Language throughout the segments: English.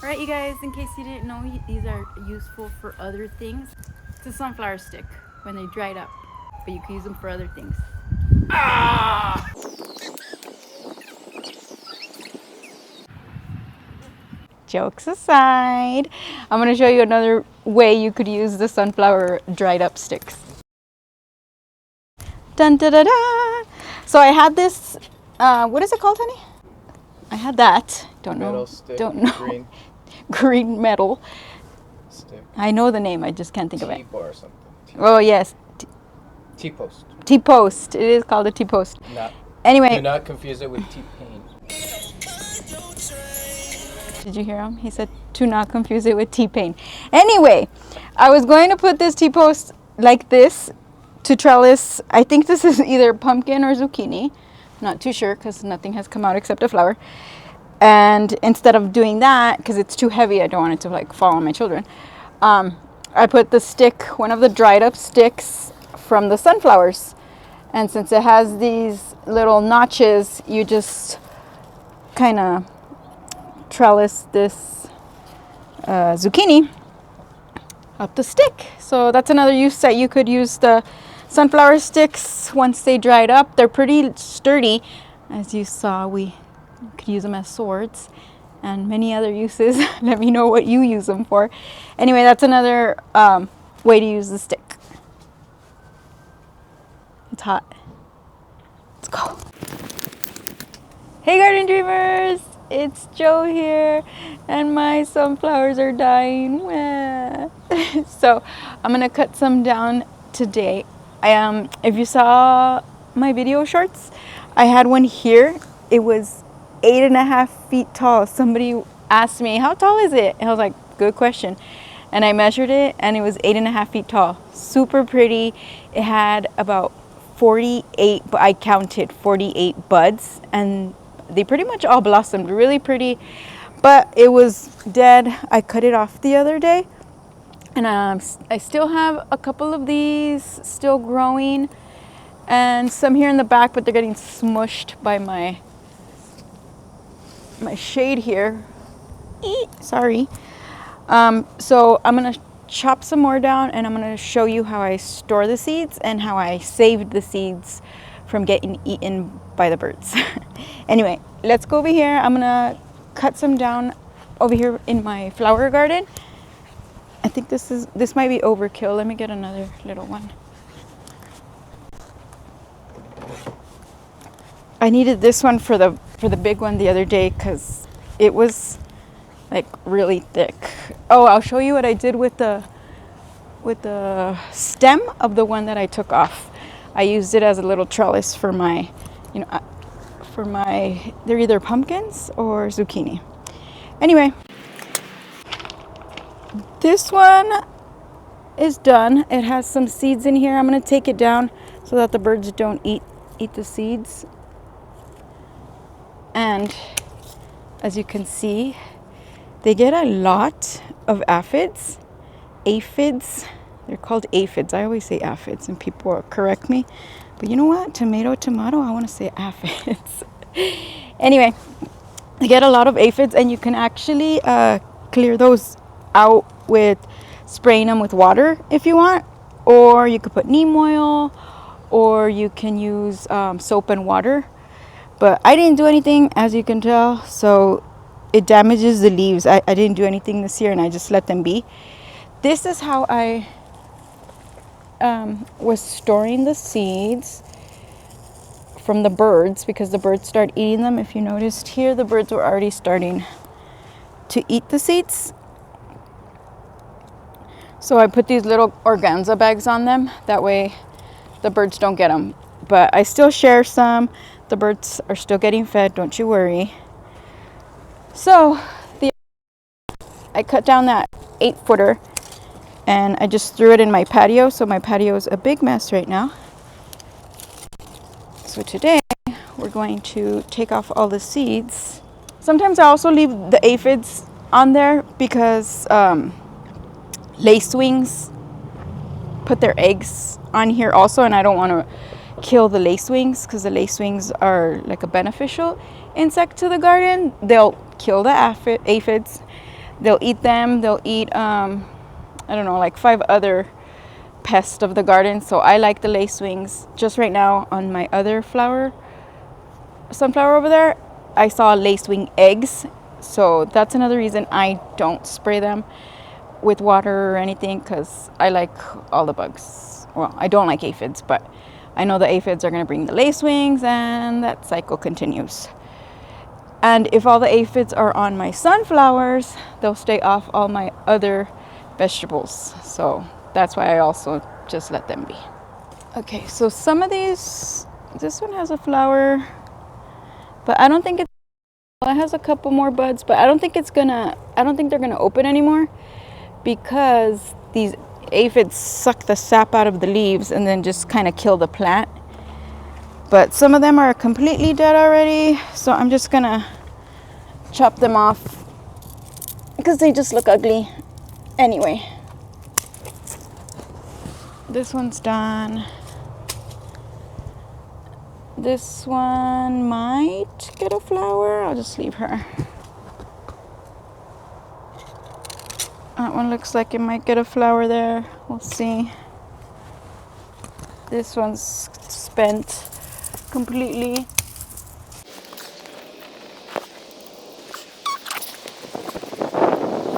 Alright, you guys, in case you didn't know, these are useful for other things. It's a sunflower stick when they dried up, but you can use them for other things. Jokes aside, I'm going to show you another way you could use the sunflower dried up sticks. Dun da da da! So I had this, what is it called, honey? I had that. Don't know. Metal stick. Don't know. Green Green metal. stick. I know the name, I just can't think of it. T-bar or something. Oh, yes. T-post. T-post. It is called a T-post. Not. Anyway. Do not confuse it with T-pain. Did you hear him? He said to not confuse it with T-pain. Anyway, I was going to put this T-post like this to trellis. I think this is either pumpkin or zucchini. Not too sure because nothing has come out except a flower. And instead of doing that, because it's too heavy, I don't want it to like fall on my children. I put the stick, one of the dried up sticks from the sunflowers. And since it has these little notches, you just kind of trellis this zucchini up the stick. So that's another use that you could use the sunflower sticks once they dried up. They're pretty sturdy. As you saw, we could use them as swords and many other uses. Let me know what you use them for. Anyway, that's another way to use the stick. It's hot. Let's go. Hey garden dreamers! It's Joe here, and my sunflowers are dying. So I'm gonna cut some down today. If you saw my video shorts, I had one here. It was 8.5 feet tall. Somebody asked me, how tall is it? And I was like, good question. And I measured it, and it was 8.5 feet tall. Super pretty. It had about 48, but I counted 48 buds, and they pretty much all blossomed. Really pretty, but it was dead. I cut it off the other day, and I still have a couple of these still growing, and some here in the back, but they're getting smushed by my shade here. Sorry. So I'm gonna chop some more down, and I'm gonna show you how I store the seeds and how I saved the seeds from getting eaten by the birds. Anyway, let's go over here. I'm gonna cut some down over here in my flower garden. I think this might be overkill. Let me get another little one. I needed this one for the big one the other day because it was like really thick. Oh, I'll show you what I did with the stem of the one that I took off. I used it as a little trellis for my, they're either pumpkins or zucchini. Anyway, this one is done. It has some seeds in here. I'm gonna take it down so that the birds don't eat the seeds. And as you can see, they get a lot of aphids. They're called aphids. I always say aphids and people correct me, but you know what? Tomato, I want to say aphids. Anyway, they get a lot of aphids, and you can actually clear those out with spraying them with water if you want, or you could put neem oil, or you can use soap and water. But I didn't do anything, as you can tell, so it damages the leaves. I didn't do anything this year, and I just let them be. This is how I was storing the seeds from the birds, because the birds start eating them. If you noticed here, the birds were already starting to eat the seeds. So I put these little organza bags on them. That way the birds don't get them. But I still share some. The birds are still getting fed, don't you worry. So I cut down that 8-footer, and I just threw it in my patio. So my patio is a big mess right now. So today we're going to take off all the seeds. Sometimes I also leave the aphids on there because lacewings put their eggs on here also, and I don't want to kill the lacewings because the lacewings are like a beneficial insect to the garden. They'll kill the aphids. They'll eat them. They'll eat, I don't know, like 5 other pests of the garden. So I like the lacewings. Just right now on my other sunflower over there, I saw lacewing eggs. So that's another reason I don't spray them with water or anything, because I like all the bugs. Well, I don't like aphids, but I know the aphids are going to bring the lacewings, and that cycle continues. And if all the aphids are on my sunflowers, they'll stay off all my other vegetables. So that's why I also just let them be. Okay, so some of these, this one has a flower, but I don't think it has a couple more buds, but I don't think they're gonna open anymore, because these aphids suck the sap out of the leaves and then just kind of kill the plant. But some of them are completely dead already, so I'm just gonna chop them off because they just look ugly anyway. This one's done. This one might get a flower. I'll just leave her. That one looks like it might get a flower there. We'll see. This one's spent completely.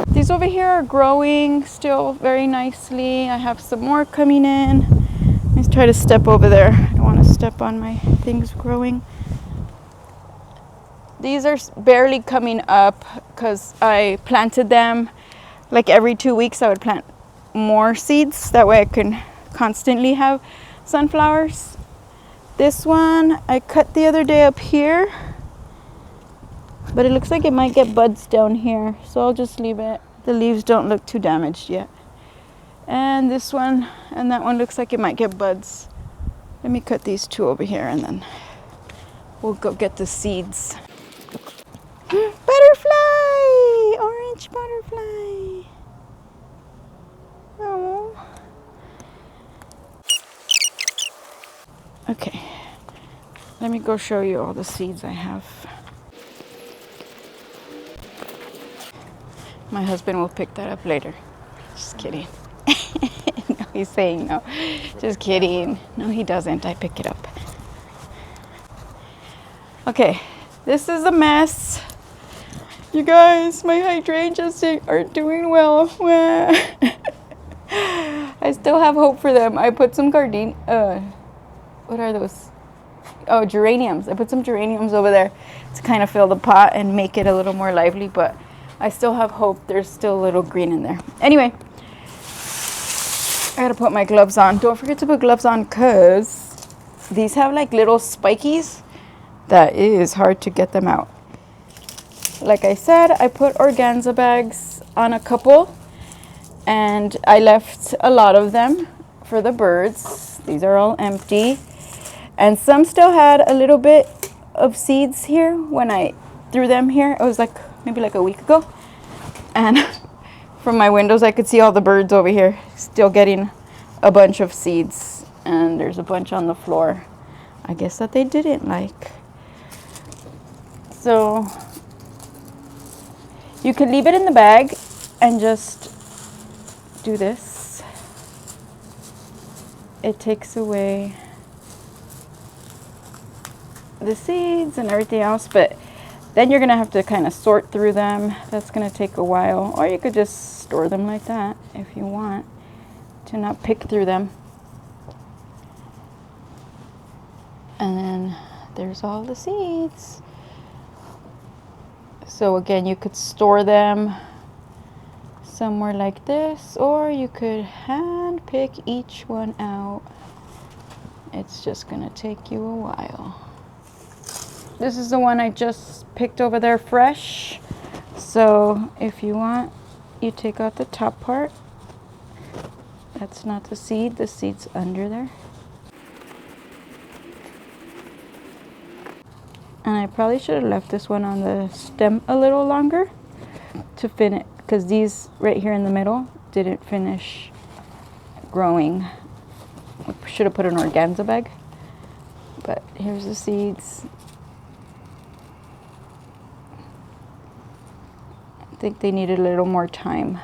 These over here are growing still very nicely. I have some more coming in. Let's try to step over there. I don't want to step on my things growing. These are barely coming up because I planted them like every 2 weeks. I would plant more seeds. That way I can constantly have sunflowers. This one I cut the other day up here, but it looks like it might get buds down here, so I'll just leave it. The leaves don't look too damaged yet. And this one and that one looks like it might get buds. Let me cut these 2 over here and then we'll go get the seeds. Butterfly! Orange butterfly. Oh. Okay. Let me go show you all the seeds I have. My husband will pick that up later. Just kidding. No, he's saying no. Just kidding. No, he doesn't. I pick it up. Okay, this is a mess. You guys, my hydrangeas aren't doing well. I still have hope for them. I put some what are those? Oh, geraniums. I put some geraniums over there to kind of fill the pot and make it a little more lively, but I still have hope. There's still a little green in there. Anyway, I gotta put my gloves on. Don't forget to put gloves on because these have like little spikies that is hard to get them out. Like I said, I put organza bags on a couple and I left a lot of them for the birds. These are all empty. And some still had a little bit of seeds here when I threw them here. It was like maybe like a week ago. And from my windows I could see all the birds over here still getting a bunch of seeds. And there's a bunch on the floor, I guess, that they didn't like. So you could leave it in the bag and just do this. It takes away the seeds and everything else, but then you're gonna have to kind of sort through them. That's gonna take a while. Or you could just store them like that if you want to not pick through them. And then there's all the seeds. So again, you could store them somewhere like this, or you could hand pick each one out. It's just gonna take you a while. This is the one I just picked over there fresh. So if you want, you take out the top part. That's not the seed. The seed's under there. And I probably should have left this one on the stem a little longer to finish, because these right here in the middle didn't finish growing. I should have put an organza bag. But here's the seeds. think they needed a little more time.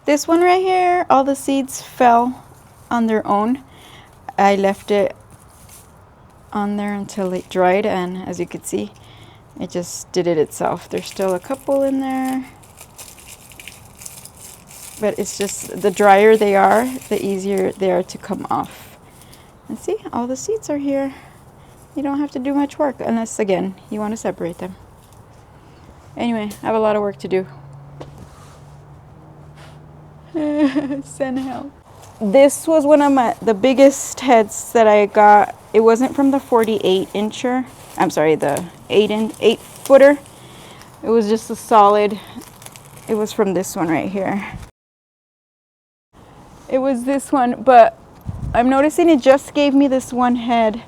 This one right here, all the seeds fell on their own. I left it on there until it dried, and as you can see, it just did it itself. There's still a couple in there, but it's just the drier they are, the easier they are to come off. And see, all the seeds are here. You don't have to do much work unless, again, you want to separate them. Anyway, I have a lot of work to do. Send help. This was one of the biggest heads that I got. It wasn't from the 48 incher. I'm sorry, the 8 footer. It was just a solid. It was from this one right here. It was this one, but I'm noticing it just gave me this one head.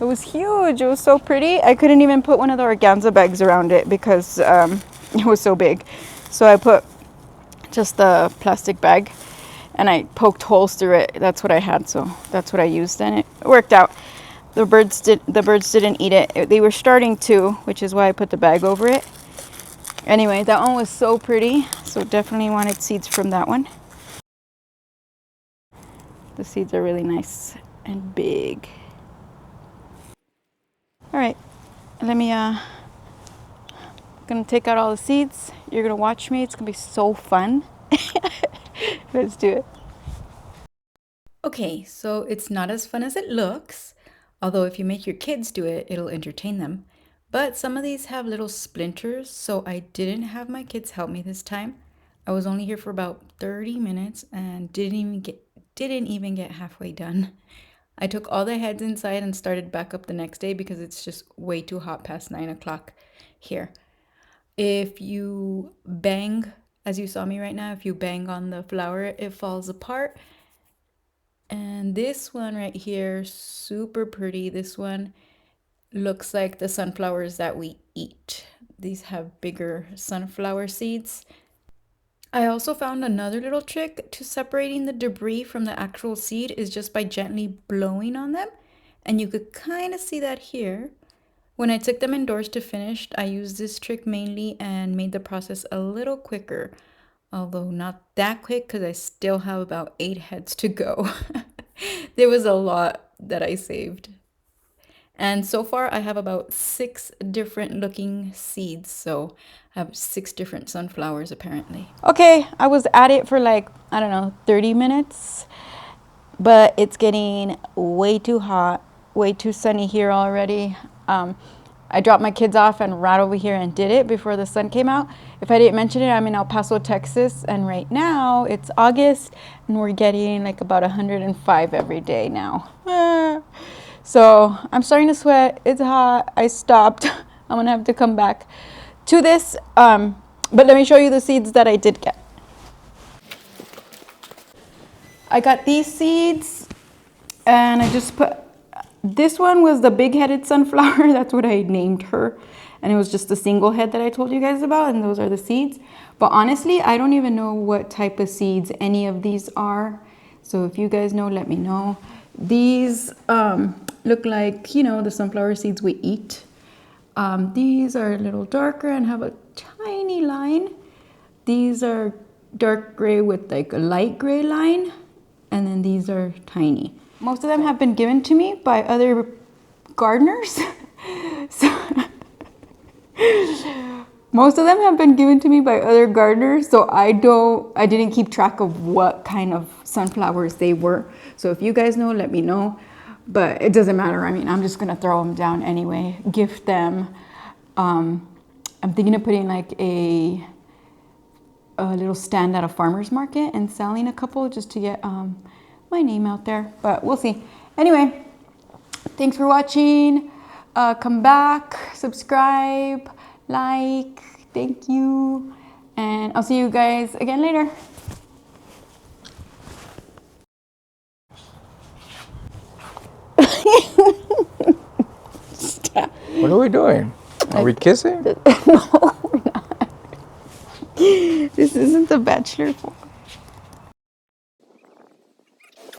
It was huge. It was so pretty. I couldn't even put one of the organza bags around it because it was so big. So I put just the plastic bag and I poked holes through it. That's what I had, so that's what I used, and it worked out. The birds didn't eat it. They were starting to, which is why I put the bag over it. Anyway, that one was so pretty, so definitely wanted seeds from that one. The seeds are really nice and big. All right, let me gonna take out all the seeds. You're gonna watch me. It's gonna be so fun. Let's do it. Okay, so it's not as fun as it looks, although if you make your kids do it, it'll entertain them. But some of these have little splinters, so I didn't have my kids help me this time. I was only here for about 30 minutes and didn't even get halfway done. I took all the heads inside and started back up the next day because it's just way too hot past 9 o'clock here. If you bang, as you saw me right now, if you bang on the flower, it falls apart. And this one right here, super pretty. This one looks like the sunflowers that we eat. These have bigger sunflower seeds. I also found another little trick to separating the debris from the actual seed is just by gently blowing on them. And you could kind of see that here. When I took them indoors to finish, I used this trick mainly and made the process a little quicker. Although not that quick because I still have about 8 heads to go. There was a lot that I saved. And so far I have about 6 different looking seeds. So I have 6 different sunflowers apparently. Okay, I was at it for like, I don't know, 30 minutes. But it's getting way too hot, way too sunny here already. I dropped my kids off and right over here and did it before the sun came out. If I didn't mention it, I'm in El Paso, Texas, and right now it's August and we're getting like about 105 every day now. So I'm starting to sweat. It's hot. I stopped. I'm gonna have to come back to this. But let me show you the seeds that I did get. I got these seeds and I just put, this one was the big-headed sunflower. That's what I named her. And it was just a single head that I told you guys about, and those are the seeds. But honestly, I don't even know what type of seeds any of these are. So if you guys know, let me know. These look like, you know, the sunflower seeds we eat. These are a little darker and have a tiny line. These are dark gray with like a light gray line. And then these are tiny. Most of them have been given to me by other gardeners. Most of them have been given to me by other gardeners, so I didn't keep track of what kind of sunflowers they were. So if you guys know, let me know. But it doesn't matter. I mean, I'm just gonna throw them down anyway, gift them. I'm thinking of putting like a little stand at a farmer's market and selling a couple just to get my name out there, but we'll see. Anyway, thanks for watching. Come back, subscribe, like, thank you, and I'll see you guys again later. Stop. What are we doing? Are we kissing? No, we're not. This isn't the bachelor.